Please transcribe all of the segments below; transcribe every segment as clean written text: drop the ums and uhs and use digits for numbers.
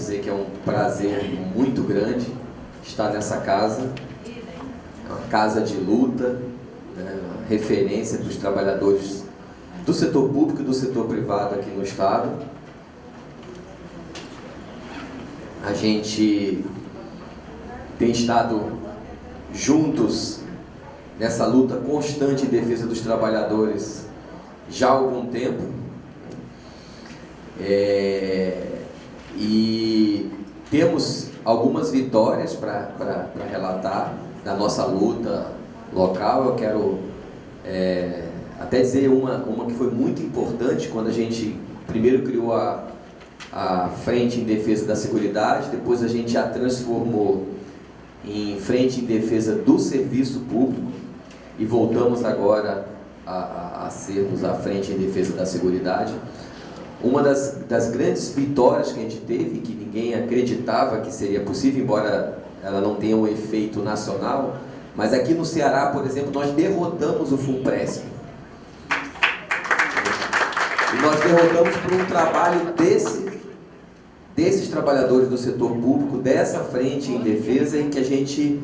dizer que é um prazer muito grande estar nessa casa, uma casa de luta, né, uma referência dos trabalhadores do setor público e do setor privado aqui no Estado. A gente tem estado juntos nessa luta constante em defesa dos trabalhadores já há algum tempo. E temos algumas vitórias para relatar da nossa luta local. Eu quero até dizer uma que foi muito importante quando a gente primeiro criou a Frente em Defesa da Seguridade, depois a gente a transformou em Frente em Defesa do Serviço Público e voltamos agora a sermos a Frente em Defesa da Seguridade. Uma das grandes vitórias que a gente teve, que ninguém acreditava que seria possível, embora ela não tenha um efeito nacional, mas aqui no Ceará, por exemplo, nós derrotamos o FUNPRESP. E nós derrotamos por um trabalho desses trabalhadores do setor público, dessa frente em defesa, em que a gente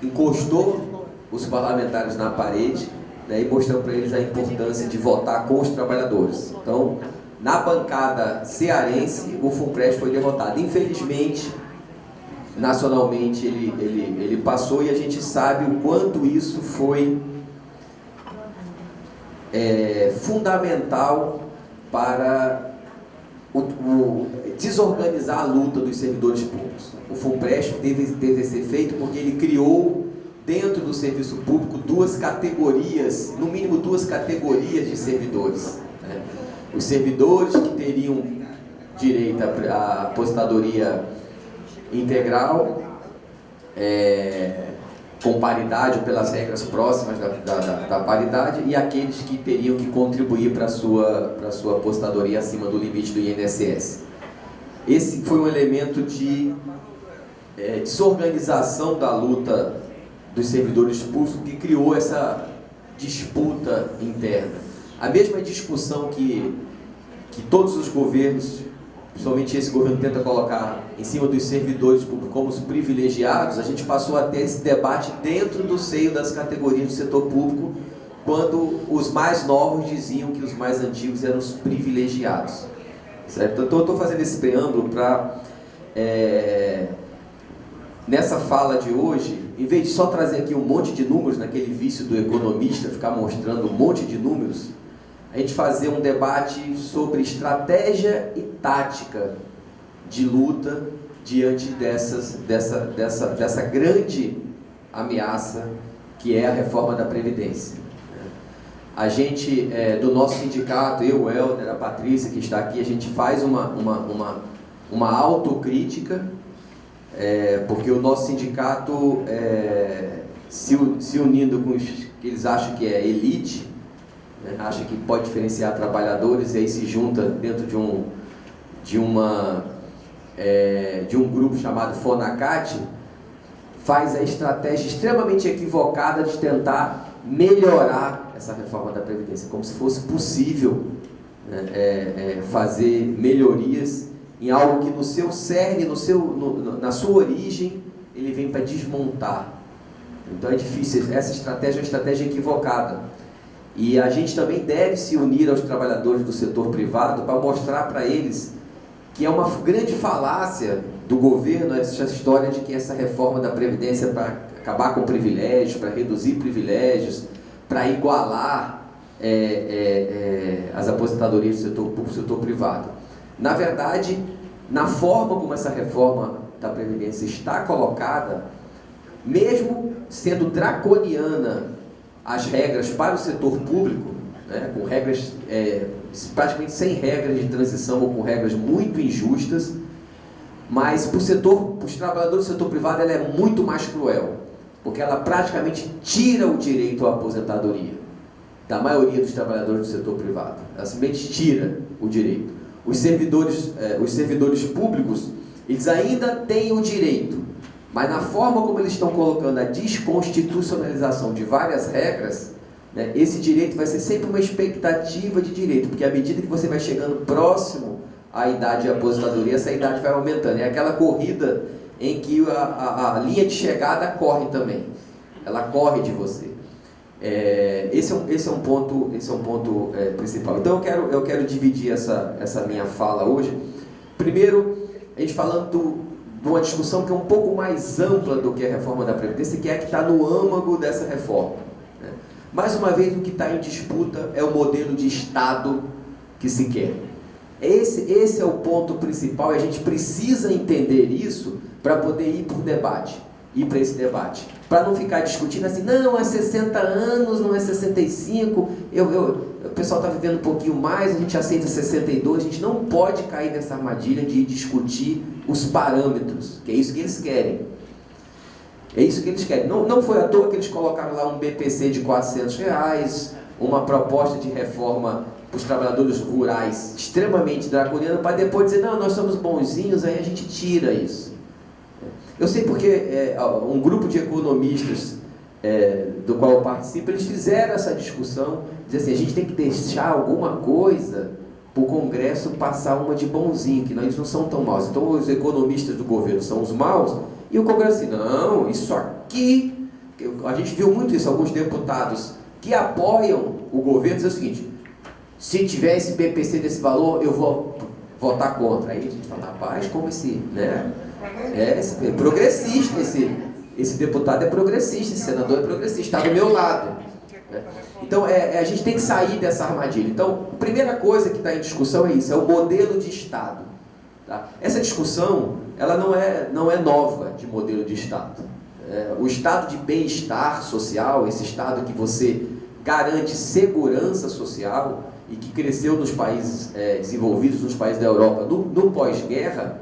encostou os parlamentares na parede, né, e mostramos para eles a importância de votar com os trabalhadores. Então, na bancada cearense, o FUNPRESP foi derrotado. Infelizmente, nacionalmente, ele passou, e a gente sabe o quanto isso foi fundamental para desorganizar a luta dos servidores públicos. O FUNPRESP teve que ser feito porque ele criou, dentro do serviço público, no mínimo duas categorias de servidores, né? Os servidores que teriam direito à aposentadoria integral, com paridade ou pelas regras próximas da paridade, e aqueles que teriam que contribuir para a sua aposentadoria acima do limite do INSS. Esse foi um elemento de desorganização da luta dos servidores públicos que criou essa disputa interna. A mesma discussão que todos os governos, principalmente esse governo, tenta colocar em cima dos servidores públicos como os privilegiados, a gente passou a ter esse debate dentro do seio das categorias do setor público, quando os mais novos diziam que os mais antigos eram os privilegiados. Certo? Então eu estou fazendo esse preâmbulo para, nessa fala de hoje, em vez de só trazer aqui um monte de números, naquele vício do economista, ficar mostrando um monte de números, a gente fazer um debate sobre estratégia e tática de luta diante dessa grande ameaça que é a reforma da Previdência. A gente, do nosso sindicato, eu, o Helder, a Patrícia, que está aqui, a gente faz uma autocrítica, porque o nosso sindicato, se unindo com os que eles acham que é elite, né, acha que pode diferenciar trabalhadores, e aí se junta dentro de um grupo chamado FONACAT, faz a estratégia extremamente equivocada de tentar melhorar essa reforma da Previdência, como se fosse possível, né, fazer melhorias em algo que no seu cerne, na sua origem, ele vem para desmontar. Então é difícil, essa estratégia é uma estratégia equivocada. E a gente também deve se unir aos trabalhadores do setor privado para mostrar para eles que é uma grande falácia do governo essa história de que essa reforma da Previdência é para acabar com privilégios, para reduzir privilégios, para igualar as aposentadorias do setor público e do setor privado. Na verdade, na forma como essa reforma da Previdência está colocada, mesmo sendo draconiana as regras para o setor público, né, com regras praticamente sem regras de transição ou com regras muito injustas, mas para os trabalhadores do setor privado ela é muito mais cruel, porque ela praticamente tira o direito à aposentadoria da maioria dos trabalhadores do setor privado. Ela simplesmente tira o direito. Os servidores públicos, eles ainda têm o direito, mas na forma como eles estão colocando a desconstitucionalização de várias regras, né, esse direito vai ser sempre uma expectativa de direito, porque à medida que você vai chegando próximo a idade de aposentadoria, essa idade vai aumentando. É aquela corrida em que a linha de chegada corre também. Ela corre de você. Esse é um ponto principal. Então eu quero dividir essa minha fala hoje. Primeiro, a gente falando de uma discussão que é um pouco mais ampla do que a reforma da Previdência, que é a que está no âmago dessa reforma. Né? Mais uma vez, o que está em disputa é o modelo de Estado que se quer. Esse é o ponto principal e a gente precisa entender isso para poder ir para esse debate. Para não ficar discutindo assim, não, é 60 anos, não é 65, o pessoal está vivendo um pouquinho mais, a gente aceita 62, a gente não pode cair nessa armadilha de discutir os parâmetros, que é isso que eles querem. É isso que eles querem. Não foi à toa que eles colocaram lá um BPC de R$400, uma proposta de reforma para os trabalhadores rurais extremamente draconiana, para depois dizer, não, nós somos bonzinhos, aí a gente tira isso. Eu sei porque um grupo de economistas do qual eu participo, eles fizeram essa discussão, dizer assim, a gente tem que deixar alguma coisa para o Congresso passar uma de bonzinho, que eles não são tão maus. Então os economistas do governo são os maus, e o Congresso assim, não, isso aqui, a gente viu muito isso, alguns deputados que apoiam o governo dizem o seguinte, se tiver esse BPC desse valor, eu vou votar contra. Aí a gente fala, rapaz, como esse, né? É progressista, esse deputado é progressista, esse senador é progressista, está do meu lado. Né? Então, a gente tem que sair dessa armadilha. Então, a primeira coisa que está em discussão é isso, é o modelo de Estado. Tá? Essa discussão, ela não é nova de modelo de Estado. O estado de bem-estar social, esse estado que você garante segurança social e que cresceu nos países desenvolvidos, nos países da Europa, no pós-guerra,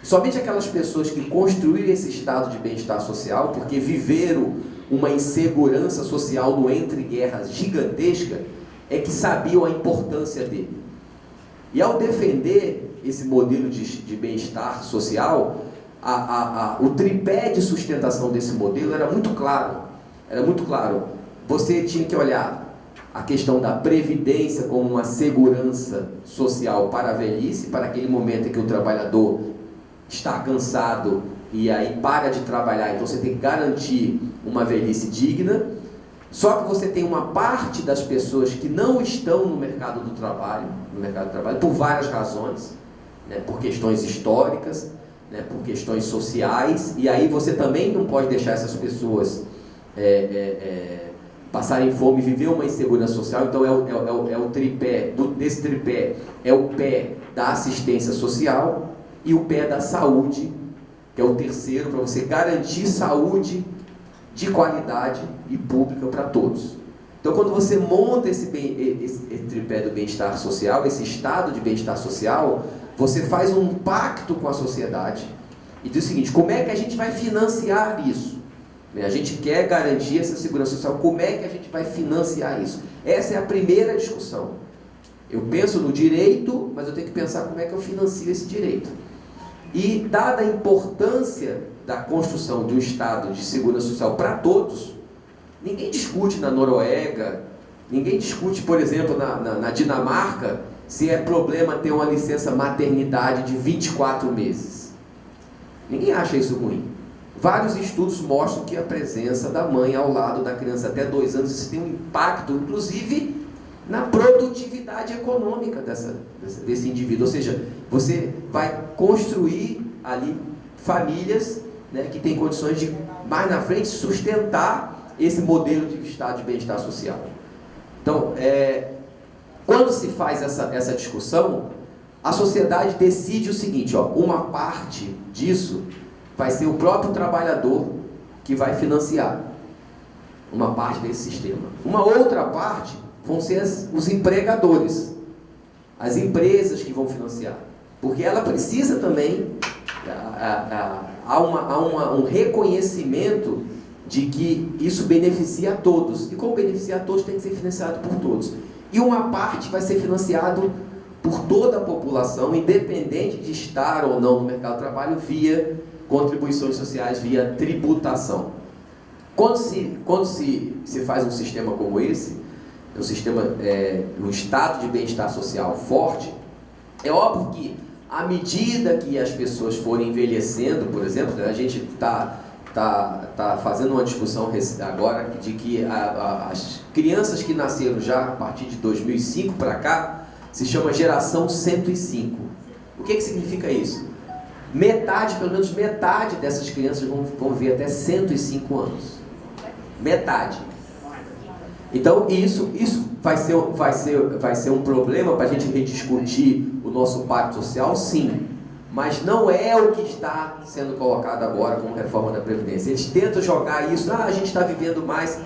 somente aquelas pessoas que construíram esse estado de bem-estar social, porque viveram uma insegurança social no entre-guerras gigantesca, é que sabiam a importância dele. E ao defender esse modelo de bem-estar social, o tripé de sustentação desse modelo era muito claro. Era muito claro. Você tinha que olhar a questão da previdência como uma segurança social para a velhice, para aquele momento em que o trabalhador está cansado e aí para de trabalhar, então você tem que garantir uma velhice digna. Só que você tem uma parte das pessoas que não estão no mercado do trabalho, por várias razões, né, por questões históricas, né, por questões sociais, e aí você também não pode deixar essas pessoas passarem fome e viver uma insegurança social. Então é o tripé, desse tripé é o pé da assistência social e o pé da saúde, que é o terceiro, para você garantir saúde de qualidade e pública para todos. Então, quando você monta esse tripé do bem-estar social, esse estado de bem-estar social, você faz um pacto com a sociedade e diz o seguinte, como é que a gente vai financiar isso? A gente quer garantir essa segurança social, como é que a gente vai financiar isso? Essa é a primeira discussão. Eu penso no direito, mas eu tenho que pensar como é que eu financio esse direito. E, dada a importância da construção de um estado de segurança social para todos, ninguém discute na Noruega, ninguém discute, por exemplo, na Dinamarca, se é problema ter uma licença maternidade de 24 meses. Ninguém acha isso ruim. Vários estudos mostram que a presença da mãe ao lado da criança até 2 anos, isso tem um impacto, inclusive, na produtividade econômica desse indivíduo. Ou seja, você vai construir ali famílias, né, que têm condições de, mais na frente, sustentar esse modelo de estado de bem-estar social. Então, quando se faz essa discussão, a sociedade decide o seguinte, uma parte disso vai ser o próprio trabalhador que vai financiar uma parte desse sistema. Uma outra parte vão ser os empregadores, as empresas que vão financiar, porque ela precisa também, há um reconhecimento de que isso beneficia a todos, e como beneficia a todos tem que ser financiado por todos. E uma parte vai ser financiado por toda a população, independente de estar ou não no mercado de trabalho, via contribuições sociais, via tributação. Quando se faz um sistema como esse, um estado de bem-estar social forte, é óbvio que à medida que as pessoas forem envelhecendo, por exemplo, né, a gente tá fazendo uma discussão agora de que as crianças que nasceram já a partir de 2005 para cá se chama geração 105. O que significa isso? Metade, pelo menos metade dessas crianças vão viver até 105 anos. Metade. Então isso vai ser um problema para a gente rediscutir o nosso pacto social, sim. Mas não é o que está sendo colocado agora como reforma da Previdência. Eles tentam jogar isso, a gente está vivendo mais.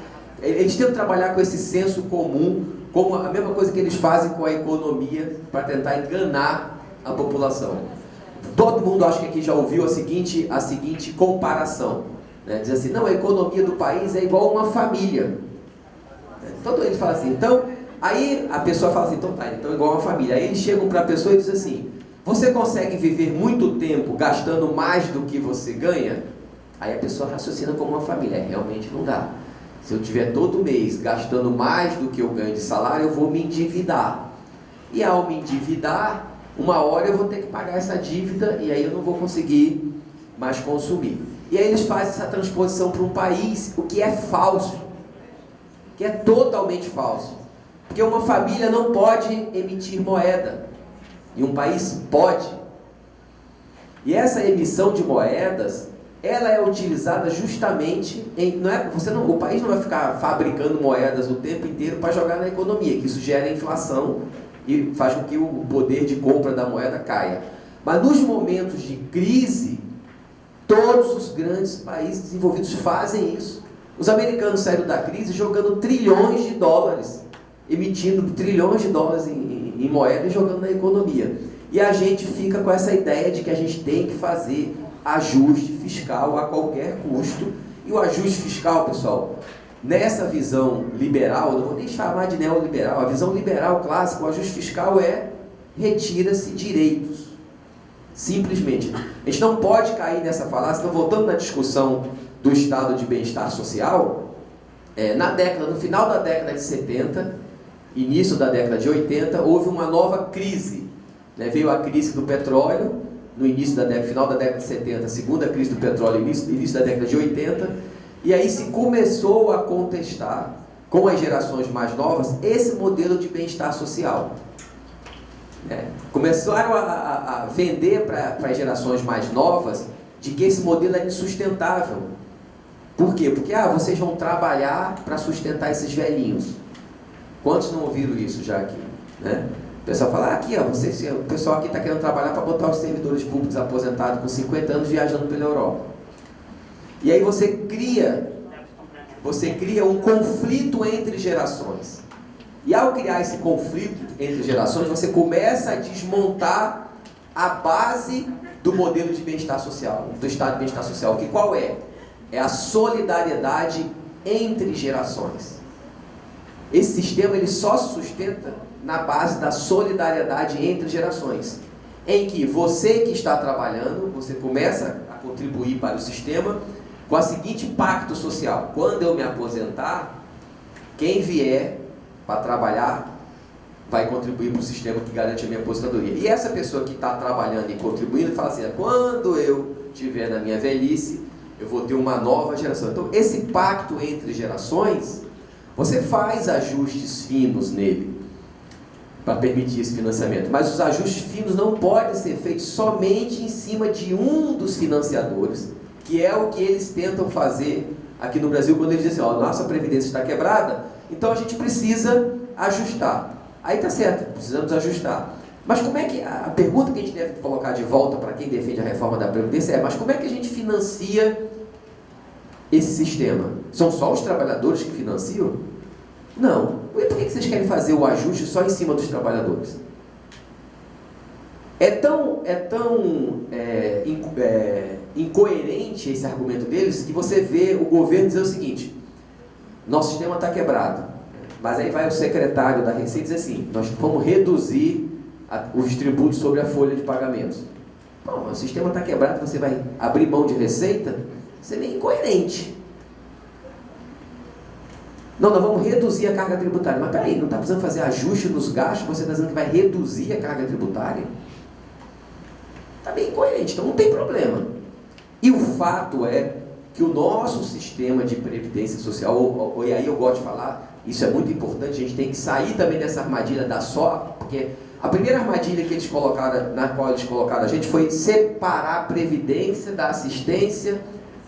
Eles tentam trabalhar com esse senso comum, como a mesma coisa que eles fazem com a economia, para tentar enganar a população. Todo mundo, acho que aqui já ouviu a seguinte comparação, né? Diz assim, não, a economia do país é igual a uma família. Todo eles falam assim, então, aí a pessoa fala assim, então é igual a uma família. Aí eles chegam para a pessoa e dizem assim, você consegue viver muito tempo gastando mais do que você ganha? Aí a pessoa raciocina como uma família. Realmente não dá. Se eu tiver todo mês gastando mais do que eu ganho de salário, eu vou me endividar. E ao me endividar, uma hora eu vou ter que pagar essa dívida e aí eu não vou conseguir mais consumir. E aí eles fazem essa transposição para um país, o que é falso. Que é totalmente falso. Porque uma família não pode emitir moeda. E um país pode. E essa emissão de moedas, ela é utilizada justamente o país não vai ficar fabricando moedas o tempo inteiro para jogar na economia, que isso gera inflação e faz com que o poder de compra da moeda caia. Mas nos momentos de crise, todos os grandes países desenvolvidos fazem isso. Os americanos saíram da crise jogando trilhões de dólares, emitindo trilhões de dólares em moeda e jogando na economia. E a gente fica com essa ideia de que a gente tem que fazer ajuste fiscal a qualquer custo. E o ajuste fiscal, pessoal, nessa visão liberal, não vou nem chamar de neoliberal, a visão liberal clássica, o ajuste fiscal retira-se direitos. Simplesmente. A gente não pode cair nessa falácia. Então, voltando na discussão do estado de bem-estar social, no final da década de 70, início da década de 80, houve uma nova crise. Né? Veio a crise do petróleo, final da década de 70, a segunda crise do petróleo, início da década de 80, e aí se começou a contestar, com as gerações mais novas, esse modelo de bem-estar social. Começaram a vender para as gerações mais novas de que esse modelo é insustentável. Por quê? Porque vocês vão trabalhar para sustentar esses velhinhos. Quantos não ouviram isso já aqui? Né? O pessoal fala, o pessoal aqui está querendo trabalhar para botar os servidores públicos aposentados com 50 anos viajando pela Europa. E aí você cria um conflito entre gerações. E ao criar esse conflito entre gerações, você começa a desmontar a base do modelo de bem-estar social, do estado de bem-estar social. Que qual é? É a solidariedade entre gerações. Esse sistema ele só se sustenta na base da solidariedade entre gerações, em que você que está trabalhando, você começa a contribuir para o sistema com o seguinte pacto social: quando eu me aposentar, quem vier para trabalhar vai contribuir para o sistema que garante a minha aposentadoria. E essa pessoa que está trabalhando e contribuindo fala assim, quando eu estiver na minha velhice, eu vou ter uma nova geração. Então, esse pacto entre gerações, você faz ajustes finos nele, para permitir esse financiamento. Mas os ajustes finos não podem ser feitos somente em cima de um dos financiadores, que é o que eles tentam fazer aqui no Brasil, quando eles dizem assim, nossa Previdência está quebrada, então a gente precisa ajustar. Aí está certo, precisamos ajustar. Mas como é que, a pergunta que a gente deve colocar de volta para quem defende a reforma da Previdência mas como é que a gente financia esse sistema? São só os trabalhadores que financiam? Não. E por que vocês querem fazer o ajuste só em cima dos trabalhadores? É tão incoerente esse argumento deles que você vê o governo dizer o seguinte: nosso sistema está quebrado, mas aí vai o secretário da Receita e diz assim, nós vamos reduzir os tributos sobre a folha de pagamentos. Bom, o sistema está quebrado, você vai abrir mão de receita? Isso é meio incoerente. Não, nós vamos reduzir a carga tributária. Mas peraí, não está precisando fazer ajuste nos gastos? Você está dizendo que vai reduzir a carga tributária? está bem coerente, então não tem problema. E o fato é que o nosso sistema de previdência social, e aí eu gosto de falar, isso é muito importante, a gente tem que sair também dessa armadilha da só, porque a primeira armadilha que eles colocaram, na qual eles colocaram a gente, foi separar a previdência da assistência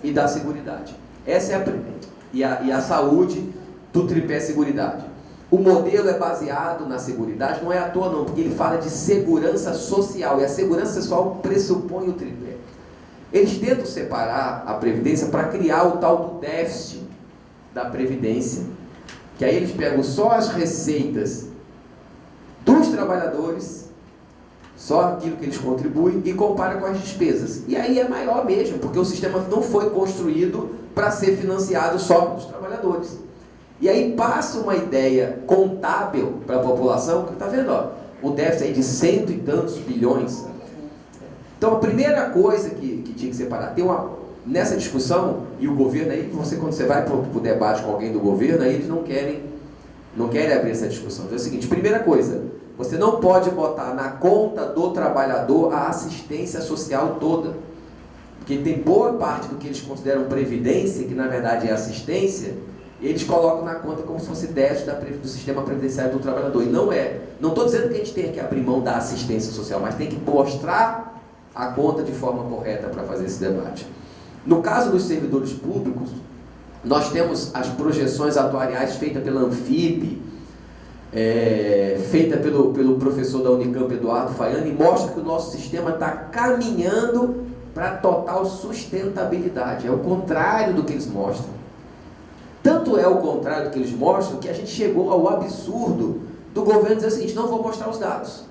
e da seguridade. Essa é a primeira. E a saúde do tripé seguridade. O modelo é baseado na seguridade, não é à toa não, porque ele fala de segurança social, e a segurança social pressupõe o tripé. Eles tentam separar a previdência para criar o tal do déficit da previdência, que aí eles pegam só as receitas dos trabalhadores, só aquilo que eles contribuem, e comparam com as despesas. E aí é maior mesmo, porque o sistema não foi construído para ser financiado só pelos trabalhadores. E aí passa uma ideia contábil para a população, que está vendo, ó, o déficit aí de 100 e tantos bilhões. Então a primeira coisa que tinha que separar, nessa discussão, e o governo aí, quando você vai para o debate com alguém do governo, aí eles não querem abrir essa discussão. Então é o seguinte, primeira coisa, você não pode botar na conta do trabalhador a assistência social toda. Porque tem boa parte do que eles consideram previdência, que na verdade é assistência, eles colocam na conta como se fosse déficit do sistema previdenciário do trabalhador. E não é. Não estou dizendo que a gente tenha que abrir mão da assistência social, mas tem que mostrar a conta de forma correta para fazer esse debate. No caso dos servidores públicos, nós temos as projeções atuariais feitas pela Anfip, feita pelo professor da Unicamp, Eduardo Faiani, e mostra que o nosso sistema está caminhando para total sustentabilidade. É o contrário do que eles mostram. Tanto é o contrário do que eles mostram, que a gente chegou ao absurdo do governo dizer o seguinte: não vou mostrar os dados.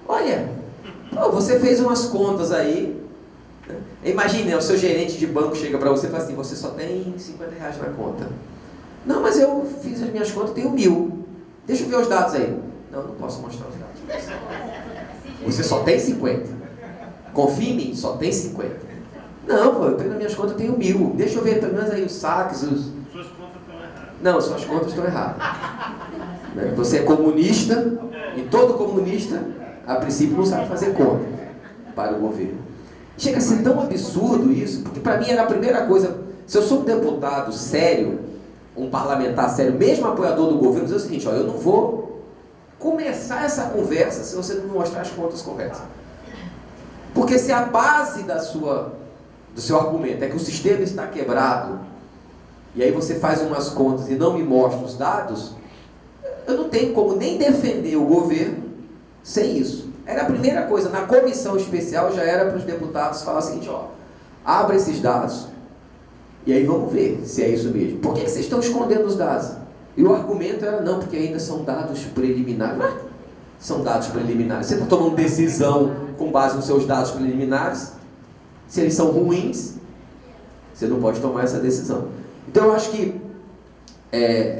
Olha, você fez umas contas aí, né? Imagine, o seu gerente de banco chega para você e fala assim: você só tem R$50 na conta. Não, mas eu fiz as minhas contas, tenho 1.000. Deixa eu ver os dados aí. Não posso mostrar os dados. Você só tem 50. Confia em mim, só tem 50. Não, eu pego nas minhas contas, eu tenho 1.000. Deixa eu ver pelo menos aí os saques, Suas contas estão erradas. Não, suas contas estão erradas. Você é comunista, e todo comunista, a princípio, não sabe fazer conta para o governo. Chega a ser tão absurdo isso, porque para mim era a primeira coisa. Se eu sou um deputado sério, um parlamentar sério, mesmo apoiador do governo, dizer o seguinte: eu não vou começar essa conversa se você não me mostrar as contas corretas. Porque se a base do seu argumento é que o sistema está quebrado, e aí você faz umas contas e não me mostra os dados, eu não tenho como nem defender o governo sem isso. Era a primeira coisa. Na comissão especial já era para os deputados falar o seguinte: abre esses dados e aí vamos ver se é isso mesmo. Por que vocês estão escondendo os dados? E o argumento era: não, porque ainda são dados preliminares. Mas são dados preliminares. Você está tomando decisão com base nos seus dados preliminares? Se eles são ruins, você não pode tomar essa decisão. Então eu acho que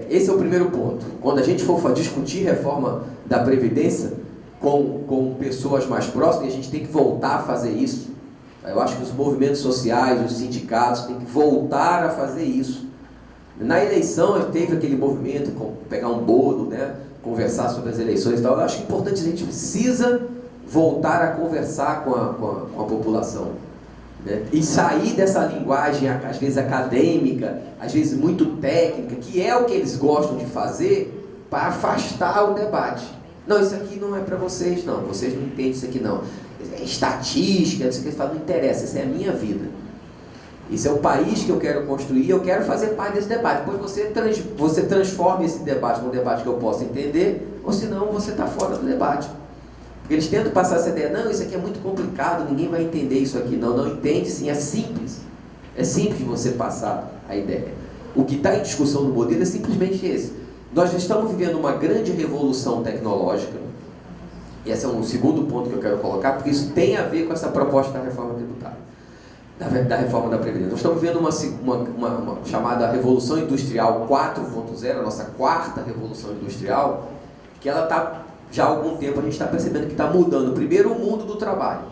esse é o primeiro ponto. Quando a gente for discutir reforma da Previdência com pessoas mais próximas, a gente tem que voltar a fazer isso. Eu acho que os movimentos sociais, os sindicatos têm que voltar a fazer isso. Na eleição teve aquele movimento, pegar um bolo, né, conversar sobre as eleições e tal. Eu acho importante, a gente precisa voltar a conversar com a população, né? E sair dessa linguagem, às vezes acadêmica, às vezes muito técnica, que é o que eles gostam de fazer, para afastar o debate. Não, isso aqui não é para vocês, não. Vocês não entendem isso aqui, não. É estatística, não sei o que eles falam, não interessa, essa é a minha vida. Isso é o país que eu quero construir, eu quero fazer parte desse debate. Depois você transforma esse debate num debate que eu possa entender, ou senão você está fora do debate. Porque eles tentam passar essa ideia: não, isso aqui é muito complicado, ninguém vai entender isso aqui. Não entende sim, é simples. É simples de você passar a ideia. O que está em discussão no modelo é simplesmente esse. Nós estamos vivendo uma grande revolução tecnológica, e esse é um segundo ponto que eu quero colocar, porque isso tem a ver com essa proposta da reforma tributária, da reforma da Previdência. Nós estamos vivendo uma chamada Revolução Industrial 4.0, a nossa quarta Revolução Industrial, que ela está, já há algum tempo a gente está percebendo que está mudando. Primeiro, o mundo do trabalho.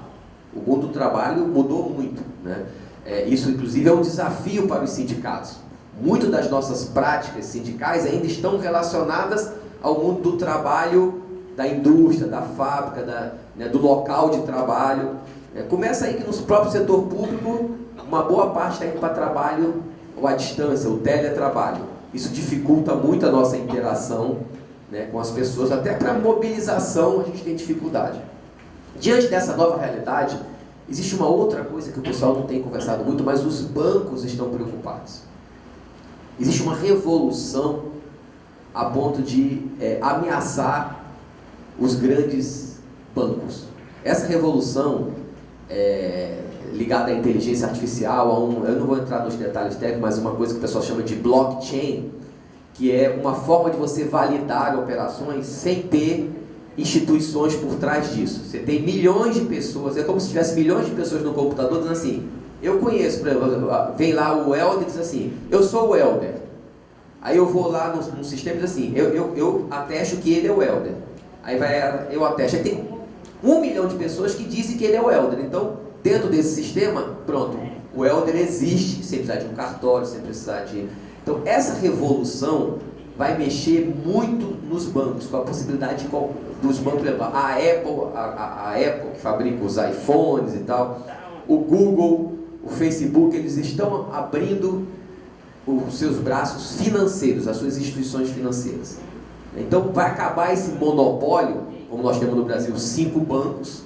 O mundo do trabalho mudou muito, né? Isso, inclusive, é um desafio para os sindicatos. Muitas das nossas práticas sindicais ainda estão relacionadas ao mundo do trabalho, da indústria, da fábrica, do local de trabalho. Começa aí que no próprio setor público, uma boa parte está indo para trabalho ou à distância, o teletrabalho. Isso dificulta muito a nossa interação, né, com as pessoas, até para mobilização a gente tem dificuldade. Diante dessa nova realidade, existe uma outra coisa que o pessoal não tem conversado muito, mas os bancos estão preocupados. Existe uma revolução a ponto de ameaçar os grandes bancos. Essa revolução ligada à inteligência artificial, eu não vou entrar nos detalhes técnicos, mas uma coisa que o pessoal chama de blockchain, que é uma forma de você validar operações sem ter instituições por trás disso. Você tem milhões de pessoas, é como se tivesse milhões de pessoas no computador dizendo assim, eu conheço, por exemplo, vem lá o Helder e diz assim, eu sou o Helder. Aí eu vou lá no sistema e diz assim, eu atesto que ele é o Helder. Aí eu atesto. Aí tem 1 milhão de pessoas que dizem que ele é o Helder. Então, dentro desse sistema, pronto, o Helder existe, sem precisar de um cartório, sem precisar de... Então, essa revolução vai mexer muito nos bancos, com a possibilidade dos bancos levar. A Apple, que fabrica os iPhones e tal, o Google, o Facebook, eles estão abrindo os seus braços financeiros, as suas instituições financeiras. Então, vai acabar esse monopólio, como nós temos no Brasil, 5 bancos,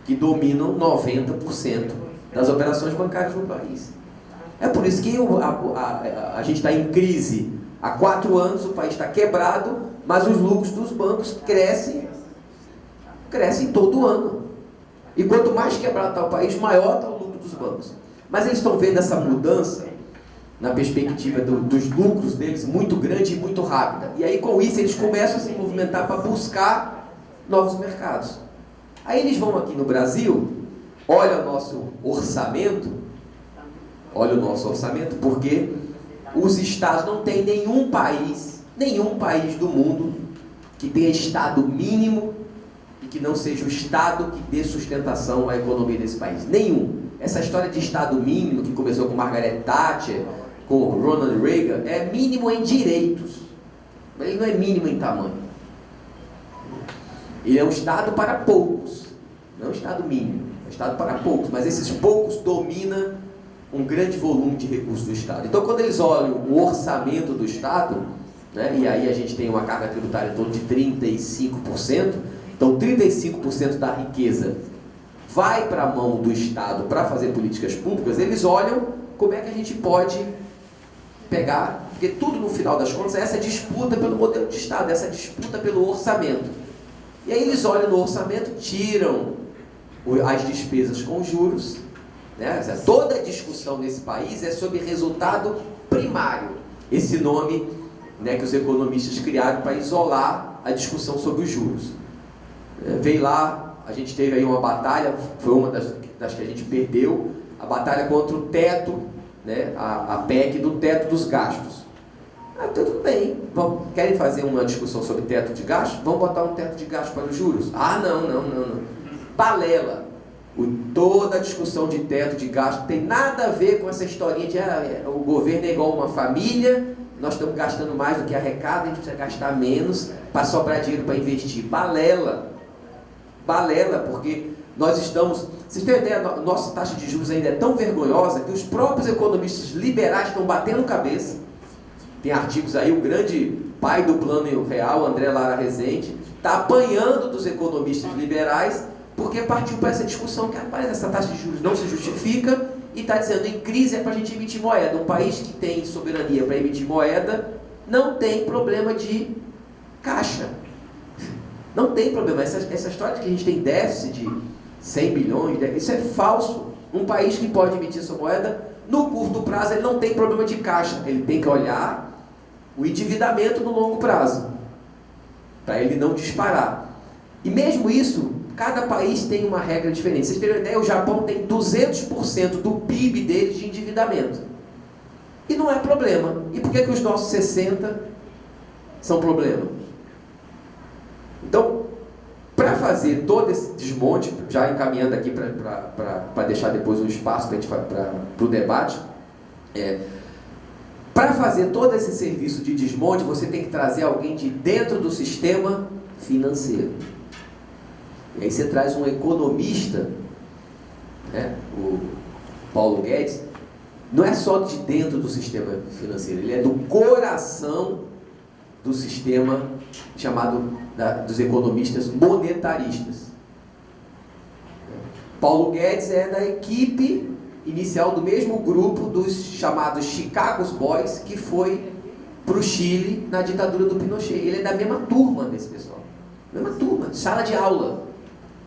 que dominam 90% das operações bancárias no país. É por isso que a gente está em crise. Há 4 anos o país está quebrado, mas os lucros dos bancos crescem todo ano. E quanto mais quebrado está o país, maior está o lucro dos bancos. Mas eles estão vendo essa mudança na perspectiva dos lucros deles muito grande e muito rápida. E aí com isso eles começam a se movimentar para buscar novos mercados. Aí eles vão aqui no Brasil, olha o nosso orçamento, porque os estados, não tem nenhum país do mundo que tenha estado mínimo e que não seja o estado que dê sustentação à economia desse país. Nenhum. Essa história de estado mínimo, que começou com Margaret Thatcher, com Ronald Reagan, é mínimo em direitos, mas ele não é mínimo em tamanho. Ele é um estado para poucos, não é um estado mínimo, é um estado para poucos, mas esses poucos dominam um grande volume de recursos do Estado. Então, quando eles olham o orçamento do Estado, né, e aí a gente tem uma carga tributária em torno de 35%, então 35% da riqueza vai para a mão do Estado para fazer políticas públicas, eles olham como é que a gente pode pegar, porque tudo no final das contas é essa disputa pelo modelo de Estado, essa disputa pelo orçamento. E aí eles olham no orçamento, tiram as despesas com juros, né? Toda a discussão nesse país é sobre resultado primário. Esse nome, né, que os economistas criaram para isolar a discussão sobre os juros. Veio lá, a gente teve aí uma batalha, foi uma das que a gente perdeu, a batalha contra o teto, né, a PEC do teto dos gastos. Tudo bem, querem fazer uma discussão sobre teto de gastos? Vamos botar um teto de gastos para os juros? Não. Balela. Toda a discussão de teto de gasto não tem nada a ver com essa historinha de o governo é igual uma família, nós estamos gastando mais do que arrecada, a gente precisa gastar menos para sobrar dinheiro para investir. Balela, porque nós estamos... Vocês têm ideia, nossa taxa de juros ainda é tão vergonhosa que os próprios economistas liberais estão batendo cabeça. Tem artigos aí, o grande pai do plano real, André Lara Rezende, está apanhando dos economistas liberais porque partiu para essa discussão que, rapaz, essa taxa de juros não se justifica e está dizendo em crise é para a gente emitir moeda. Um país que tem soberania para emitir moeda não tem problema de caixa. Não tem problema. Essa história de que a gente tem déficit de 100 bilhões, isso é falso. Um país que pode emitir sua moeda, no curto prazo, ele não tem problema de caixa. Ele tem que olhar o endividamento no longo prazo, para ele não disparar. E mesmo isso, cada país tem uma regra diferente. Vocês terem uma ideia, o Japão tem 200% do PIB deles de endividamento. E não é problema. E por que os nossos 60% são problema? Então, para fazer todo esse desmonte, já encaminhando aqui para deixar depois um espaço para o debate, para fazer todo esse serviço de desmonte, você tem que trazer alguém de dentro do sistema financeiro. E aí você traz um economista né, o Paulo Guedes, não é só de dentro do sistema financeiro, ele é do coração do sistema chamado dos economistas monetaristas. Paulo Guedes é da equipe inicial do mesmo grupo dos chamados Chicago Boys, que foi para o Chile na ditadura do Pinochet. Ele é da mesma turma desse pessoal. Mesma turma, sala de aula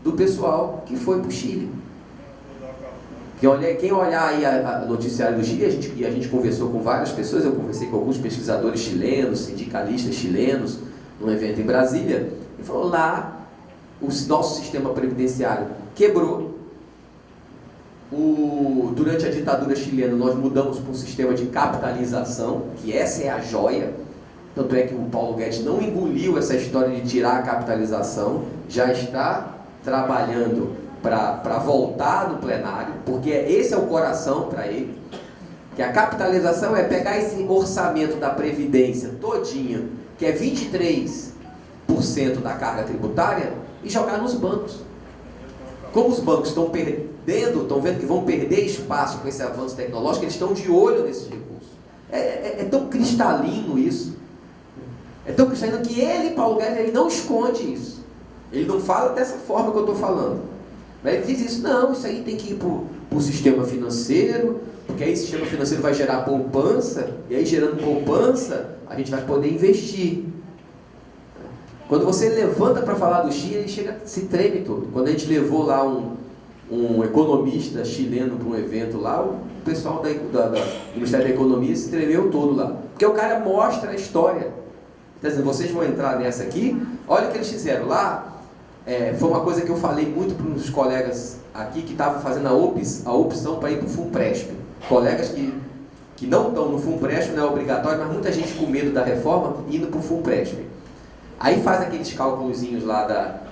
do pessoal que foi para o Chile. Quem olhar aí a noticiário do Chile, a gente conversou com várias pessoas, eu conversei com alguns pesquisadores chilenos, sindicalistas chilenos, num evento em Brasília, e falou, lá o nosso sistema previdenciário quebrou. Durante a ditadura chilena nós mudamos para um sistema de capitalização, que essa é a joia, tanto é que o Paulo Guedes não engoliu essa história de tirar a capitalização, já está trabalhando para voltar no plenário, porque esse é o coração para ele, que a capitalização é pegar esse orçamento da Previdência todinho, que é 23% da carga tributária, e jogar nos bancos. Como os bancos estão vendo que vão perder espaço com esse avanço tecnológico, eles estão de olho nesses recursos. É tão cristalino isso. É tão cristalino que ele, Paulo Guedes, ele não esconde isso. Ele não fala dessa forma que eu estou falando. Mas ele diz isso, não, isso aí tem que ir para o sistema financeiro, porque aí o sistema financeiro vai gerar poupança, e aí gerando poupança, a gente vai poder investir. Quando você levanta para falar do Chile, ele chega, se treme todo. Quando a gente levou lá um economista chileno para um evento lá, o pessoal do Ministério da Economia se tremeu todo lá. Porque o cara mostra a história. Está dizendo, vocês vão entrar nessa aqui, olha o que eles fizeram lá. Foi uma coisa que eu falei muito para uns colegas aqui que estavam fazendo a opção para ir para o FUNPRESP. Colegas que não estão no FUNPRESP, não é obrigatório, mas muita gente com medo da reforma indo para o FUNPRESP. Aí faz aqueles cálculozinhos lá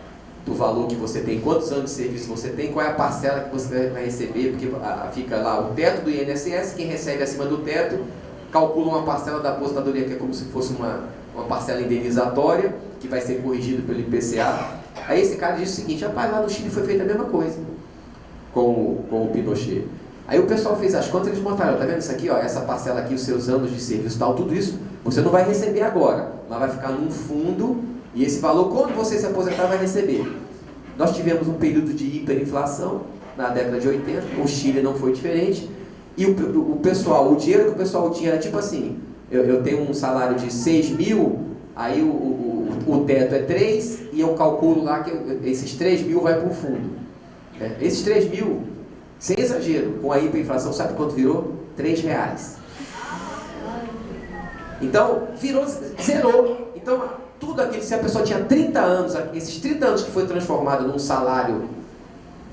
do valor que você tem, quantos anos de serviço você tem, qual é a parcela que você vai receber, porque fica lá o teto do INSS, quem recebe acima do teto, calcula uma parcela da aposentadoria, que é como se fosse uma parcela indenizatória, que vai ser corrigido pelo IPCA. Aí esse cara diz o seguinte, rapaz, lá no Chile foi feita a mesma coisa com o Pinochet. Aí o pessoal fez as contas e eles montaram, tá vendo isso aqui, ó, essa parcela aqui, os seus anos de serviço e tal, tudo isso, você não vai receber agora, mas vai ficar num fundo, e esse valor, quando você se aposentar, vai receber. Nós tivemos um período de hiperinflação, na década de 80, o Chile não foi diferente, e o dinheiro que o pessoal tinha era tipo assim, eu tenho um salário de 6 mil, aí o teto é 3, e eu calculo lá que esses 3 mil vai para o fundo. Esses 3 mil, sem exagero, com a hiperinflação, sabe quanto virou? R$3. Então, zerou. Então, tudo aquilo, se a pessoa tinha 30 anos, esses 30 anos que foi transformado num salário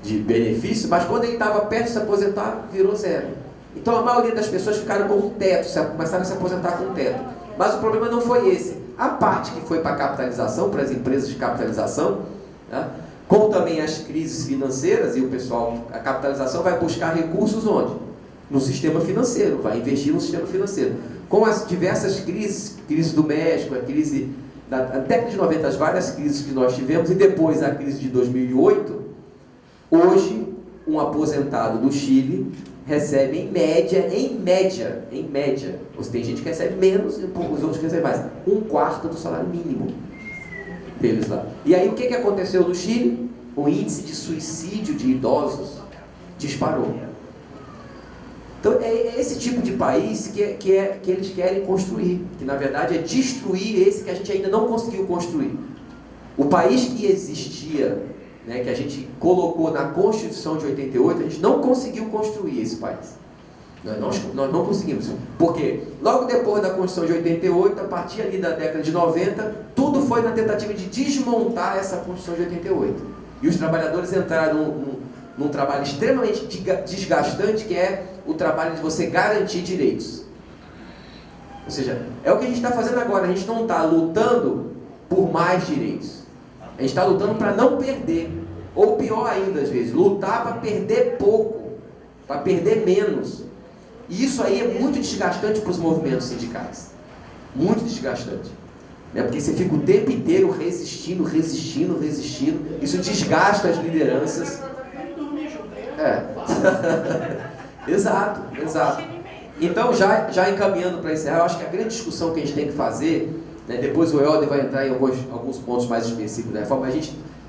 de benefício, mas quando ele estava perto de se aposentar, virou zero. Então, a maioria das pessoas ficaram com um teto, começaram a se aposentar com um teto. Mas o problema não foi esse. A parte que foi para a capitalização, para as empresas de capitalização, né? Com também as crises financeiras, e o pessoal, a capitalização vai buscar recursos onde? No sistema financeiro, vai investir no sistema financeiro. Com as diversas crises, crise do México, a crise da década de 90, as várias crises que nós tivemos, e depois a crise de 2008, hoje, um aposentado do Chile recebe em média, tem gente que recebe menos e os outros que recebem mais, 1/4 do salário mínimo deles lá. E aí o que aconteceu no Chile? O índice de suicídio de idosos disparou. Então é esse tipo de país que eles querem construir, que na verdade é destruir esse que a gente ainda não conseguiu construir. O país que existia, né, que a gente colocou na Constituição de 88, a gente não conseguiu construir esse país. Nós não conseguimos. Porque logo depois da Constituição de 88, a partir ali da década de 90, tudo foi na tentativa de desmontar essa Constituição de 88. E os trabalhadores entraram num trabalho extremamente desgastante, que é o trabalho de você garantir direitos. Ou seja, é o que a gente está fazendo agora. A gente não está lutando por mais direitos. A gente está lutando para não perder. Ou pior ainda, às vezes, lutar para perder pouco, para perder menos. E isso aí é muito desgastante para os movimentos sindicais. Muito desgastante. Né? Porque você fica o tempo inteiro resistindo. Isso desgasta as lideranças. Exato. Então, já encaminhando para encerrar, eu acho que a grande discussão que a gente tem que fazer, né, depois o Helder vai entrar em alguns pontos mais específicos da reforma,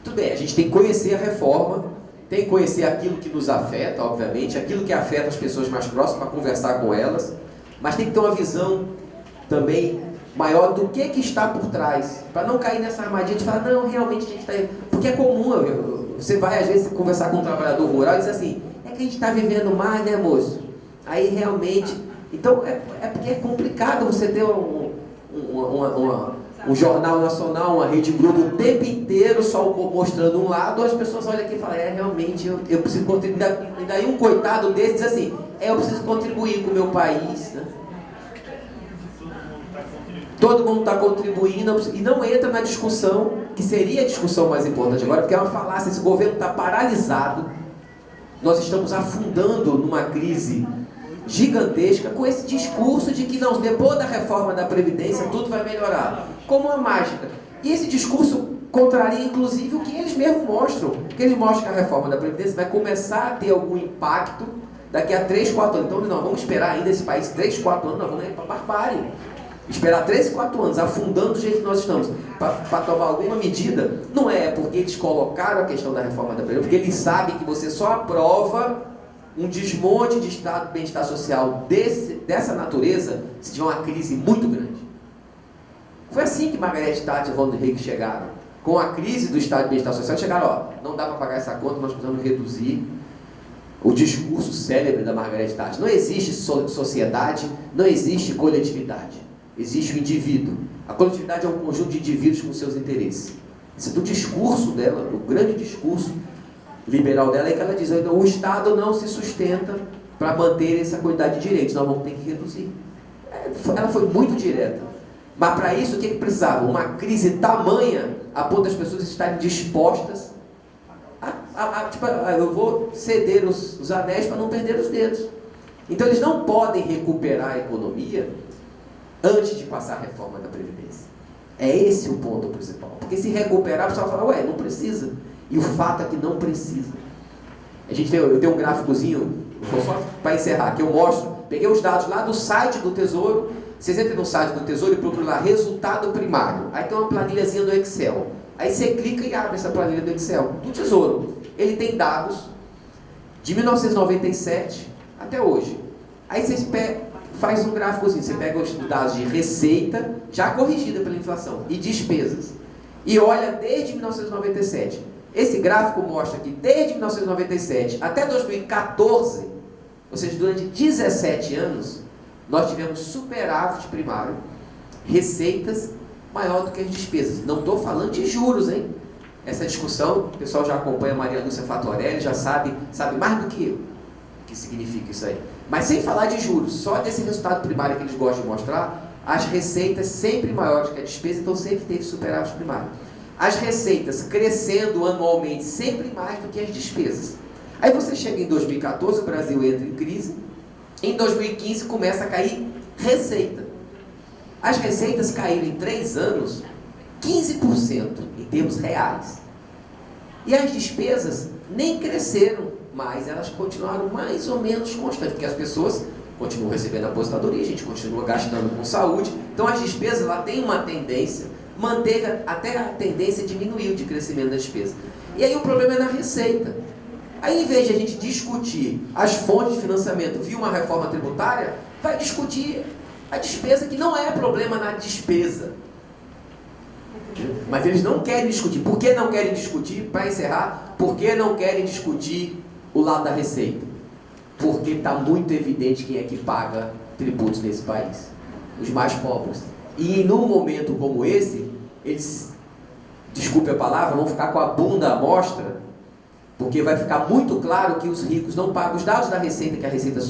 tudo bem, a gente tem que conhecer a reforma, tem que conhecer aquilo que nos afeta, obviamente, aquilo que afeta as pessoas mais próximas para conversar com elas, mas tem que ter uma visão também maior do que está por trás, para não cair nessa armadilha de falar, não, realmente a gente está... Porque é comum, você vai às vezes conversar com um trabalhador rural e diz assim, é que a gente está vivendo mais, né, moço? Aí realmente... Então, é porque é complicado você ter um jornal nacional, uma Rede Globo o tempo inteiro só mostrando um lado, as pessoas olham aqui e falam, realmente, eu preciso contribuir. E daí um coitado desse diz assim, eu preciso contribuir com o meu país, né? Todo mundo está contribuindo e não entra na discussão, que seria a discussão mais importante agora, porque é uma falácia, esse governo está paralisado, nós estamos afundando numa crise gigantesca com esse discurso de que não, depois da reforma da Previdência tudo vai melhorar, como uma mágica. E esse discurso contraria inclusive o que eles mesmos mostram, que eles mostram que a reforma da Previdência vai começar a ter algum impacto daqui a 3, 4 anos. Então nós vamos esperar ainda esse país 3, 4 anos, nós vamos ir para a barbárie. Esperar 3, 4 anos, afundando do jeito que nós estamos, para tomar alguma medida, não é porque eles colocaram a questão da reforma da Previdência, porque eles sabem que você só aprova um desmonte de estado de bem-estar social dessa natureza se tiver uma crise muito grande. Foi assim que Margaret Thatcher e Ronald Reagan chegaram. Com a crise do estado de bem-estar social, chegaram, não dá para pagar essa conta, nós precisamos reduzir. O discurso célebre da Margaret Thatcher. Não existe sociedade, não existe coletividade. Existe o indivíduo. A coletividade é um conjunto de indivíduos com seus interesses. Esse é do discurso dela, o grande discurso liberal dela, é que ela diz, o Estado não se sustenta para manter essa quantidade de direitos, nós vamos ter que reduzir. Ela foi muito direta. Mas para isso, o que precisava? Uma crise tamanha a ponto das pessoas estarem dispostas eu vou ceder os anéis para não perder os dedos. Então eles não podem recuperar a economia antes de passar a reforma da Previdência. É esse o ponto principal. Porque se recuperar, o pessoal fala, não precisa. E o fato é que não precisa. Eu tenho um gráficozinho, só para encerrar, que eu mostro, peguei os dados lá do site do Tesouro, vocês entram no site do Tesouro e procuram lá, resultado primário. Aí tem uma planilhazinha do Excel. Aí você clica e abre essa planilha do Excel, do Tesouro. Ele tem dados de 1997 até hoje. Aí você faz um gráficozinho, você pega os dados de receita, já corrigida pela inflação, e despesas. E olha desde 1997. Esse gráfico mostra que desde 1997 até 2014, ou seja, durante 17 anos, nós tivemos superávit primário, receitas maior do que as despesas. Não estou falando de juros, hein? Essa discussão, o pessoal já acompanha a Maria Lúcia Fatorelli, já sabe mais do que eu o que significa isso aí. Mas sem falar de juros, só desse resultado primário que eles gostam de mostrar, as receitas sempre maiores que a despesa, então sempre teve superávit primário. As receitas crescendo anualmente sempre mais do que as despesas. Aí você chega em 2014, o Brasil entra em crise, em 2015 começa a cair receita. As receitas caíram em 3 anos 15% em termos reais. E as despesas nem cresceram, mas elas continuaram mais ou menos constantes, porque as pessoas continuam recebendo aposentadoria, a gente continua gastando com saúde. Então as despesas ela tem uma tendência, manteve até a tendência diminuiu de crescimento da despesa. E aí o problema é na receita. Aí em vez de a gente discutir as fontes de financiamento via uma reforma tributária, vai discutir a despesa, que não é problema na despesa. Mas eles não querem discutir. Por que não querem discutir? Para encerrar, por que não querem discutir o lado da receita? Porque está muito evidente quem é que paga tributos nesse país. Os mais pobres. E num momento como esse, eles, desculpe a palavra, vão ficar com a bunda à mostra, porque vai ficar muito claro que os ricos não pagam. Os dados da Receita, que a Receita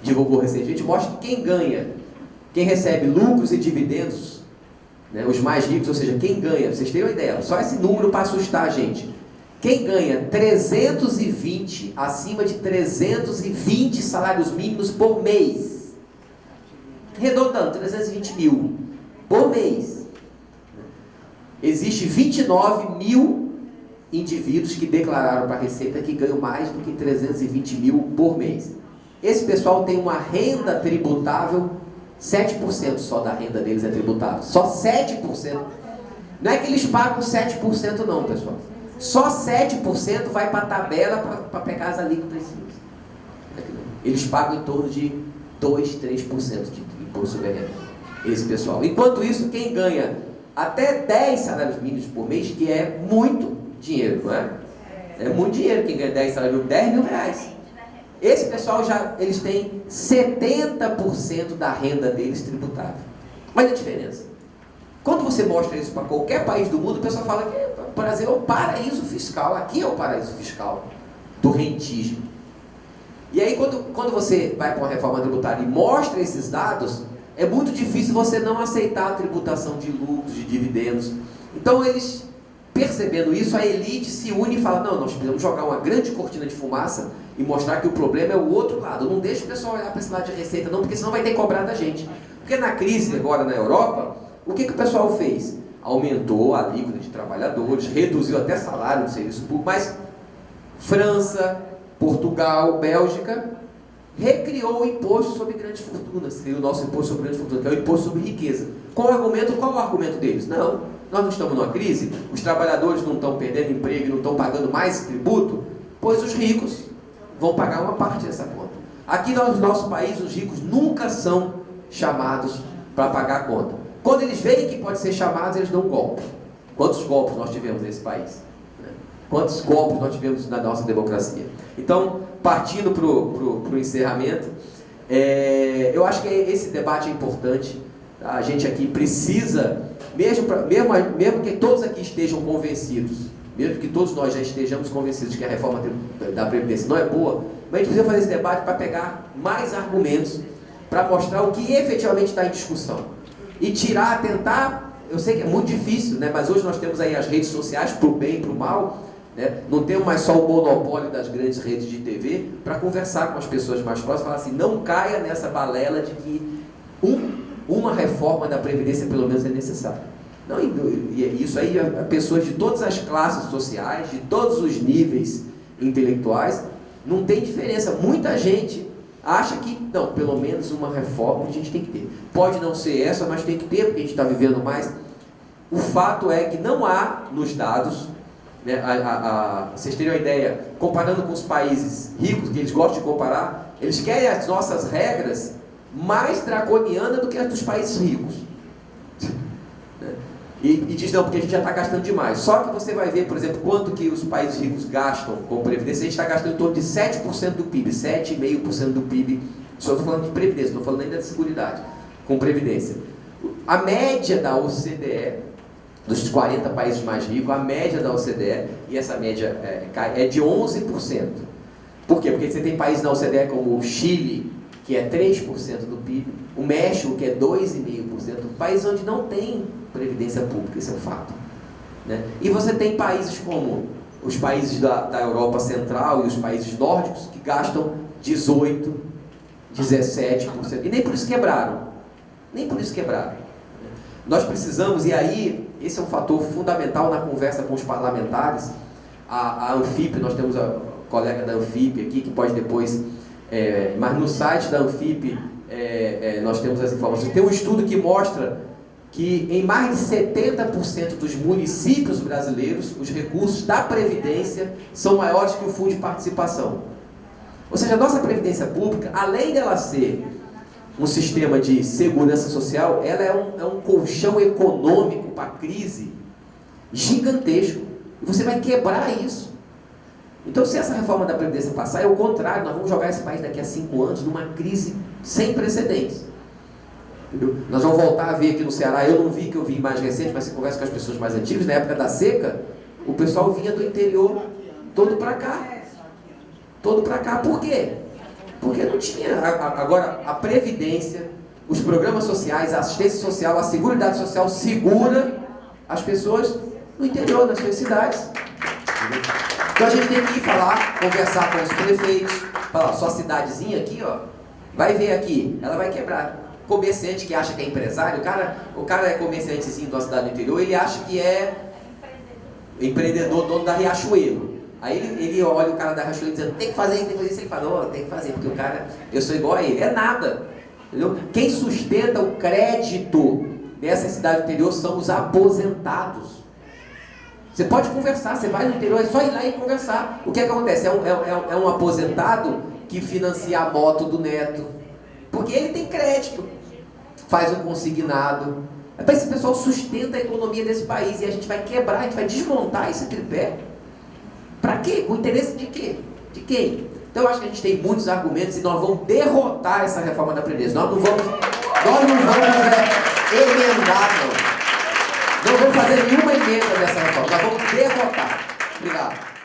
divulgou recentemente, mostram que quem ganha, quem recebe lucros e dividendos, né, os mais ricos, ou seja, quem ganha, vocês têm uma ideia, só esse número para assustar a gente. Quem ganha 320, acima de 320 salários mínimos por mês, arredondando, 320 mil por mês, existe 29 mil indivíduos que declararam para a Receita que ganham mais do que 320 mil por mês. Esse pessoal tem uma renda tributável, 7% só da renda deles é tributável. Só 7%. Não é que eles pagam 7% não, pessoal. Só 7% vai para a tabela para pegar as alíquotas. Eles pagam em torno de 2, 3% de imposto sobre a renda. Esse pessoal. Enquanto isso, quem ganha até 10 salários mínimos por mês, que é muito dinheiro, não é? É muito dinheiro quem ganha 10 salários mínimos, 10 mil reais. Esse pessoal eles têm 70% da renda deles tributável. Olha a diferença. Quando você mostra isso para qualquer país do mundo, o pessoal fala que o Brasil é o paraíso fiscal. Aqui é o paraíso fiscal do rentismo. E aí quando você vai para uma reforma tributária e mostra esses dados, é muito difícil você não aceitar a tributação de lucros, de dividendos. Então eles, percebendo isso, a elite se une e fala, não, nós precisamos jogar uma grande cortina de fumaça e mostrar que o problema é o outro lado. Não deixa o pessoal olhar para esse lado de receita não, porque senão vai ter que cobrar da gente. Porque na crise agora na Europa, o que o pessoal fez? Aumentou a alíquota de trabalhadores, reduziu até salário no serviço público, mas França, Portugal, Bélgica, recriou o imposto sobre grandes fortunas, seria o nosso imposto sobre grandes fortunas, que é o imposto sobre riqueza. Qual o argumento deles? Não, nós não estamos numa crise, os trabalhadores não estão perdendo emprego e não estão pagando mais tributo, pois os ricos vão pagar uma parte dessa conta. Aqui no nosso país, os ricos nunca são chamados para pagar a conta. Quando eles veem que pode ser chamados, eles dão um golpe. Quantos golpes nós tivemos nesse país? Quantos golpes nós tivemos na nossa democracia? Então, partindo para o encerramento, eu acho que esse debate é importante. Tá? A gente aqui precisa, mesmo que todos aqui estejam convencidos, mesmo que todos nós já estejamos convencidos que a reforma da Previdência não é boa, mas a gente precisa fazer esse debate para pegar mais argumentos, para mostrar o que efetivamente está em discussão. E tentar, eu sei que é muito difícil, né? Mas hoje nós temos aí as redes sociais, para o bem e para o mal, né? Não temos mais só o monopólio das grandes redes de TV, para conversar com as pessoas mais próximas, falar assim, não caia nessa balela de que uma reforma da Previdência pelo menos é necessária. Não, e isso aí, pessoas de todas as classes sociais, de todos os níveis intelectuais, não tem diferença. Muita gente acha que, não, pelo menos uma reforma a gente tem que ter. Pode não ser essa, mas tem que ter, porque a gente está vivendo mais. O fato é que não há nos dados, né, vocês terem uma ideia, comparando com os países ricos, que eles gostam de comparar, eles querem as nossas regras mais draconianas do que as dos países ricos. E diz, não, porque a gente já está gastando demais. Só que você vai ver, por exemplo, quanto que os países ricos gastam com Previdência. A gente está gastando em torno de 7% do PIB, 7,5% do PIB. Só estou falando de Previdência, não estou falando ainda de Seguridade, com Previdência. A média da OCDE, dos 40 países mais ricos, a média da OCDE, e essa média é de 11%. Por quê? Porque você tem países na OCDE como o Chile, que é 3% do PIB, o México, que é 2,5%, países onde não tem previdência pública, esse é um fato, né? E você tem países como os países da Europa Central e os países nórdicos que gastam 18%, 17%, e nem por isso quebraram. Nós precisamos, e aí, esse é um fator fundamental na conversa com os parlamentares, a Anfip, nós temos a colega da Anfip aqui, que pode depois, mas no site da Anfip, nós temos as informações. Tem um estudo que mostra que em mais de 70% dos municípios brasileiros, os recursos da Previdência são maiores que o Fundo de Participação. Ou seja, a nossa Previdência Pública, além dela ser um sistema de segurança social, ela é um colchão econômico para a crise gigantesco. E você vai quebrar isso. Então, se essa reforma da Previdência passar, é o contrário, nós vamos jogar esse país daqui a 5 anos numa crise sem precedentes. Entendeu? Nós vamos voltar a ver aqui no Ceará, eu não vi, que eu vi mais recente, mas se conversa com as pessoas mais antigas, na época da seca, o pessoal vinha do interior todo para cá. Por quê? Porque não tinha. Agora, a Previdência, os programas sociais, a assistência social, a Seguridade Social segura as pessoas no interior, nas suas cidades. Então a gente tem que ir falar, conversar com os prefeitos, falar, sua cidadezinha aqui, ó, vai ver aqui, ela vai quebrar. Comerciante que acha que é empresário, o cara é comerciantezinho de uma cidade do interior, ele acha que é empreendedor, dono da Riachuelo. Aí ele olha o cara da Riachuelo dizendo, tem que fazer isso, ele fala, tem que fazer, porque o cara, eu sou igual a ele. É nada. Entendeu? Quem sustenta o crédito nessa cidade interior são os aposentados. Você pode conversar, você vai no interior, é só ir lá e conversar. O que acontece? É um aposentado que financia a moto do neto. Porque ele tem crédito. Faz um consignado. Esse pessoal sustenta a economia desse país e a gente vai quebrar, a gente vai desmontar esse tripé. Para quê? Com interesse de quê? De quem? Então eu acho que a gente tem muitos argumentos e nós vamos derrotar essa reforma da Previdência. Nós não vamos emendar, não. Não vamos fazer nenhuma emenda dessa reforma. Nós vamos derrotar. Obrigado.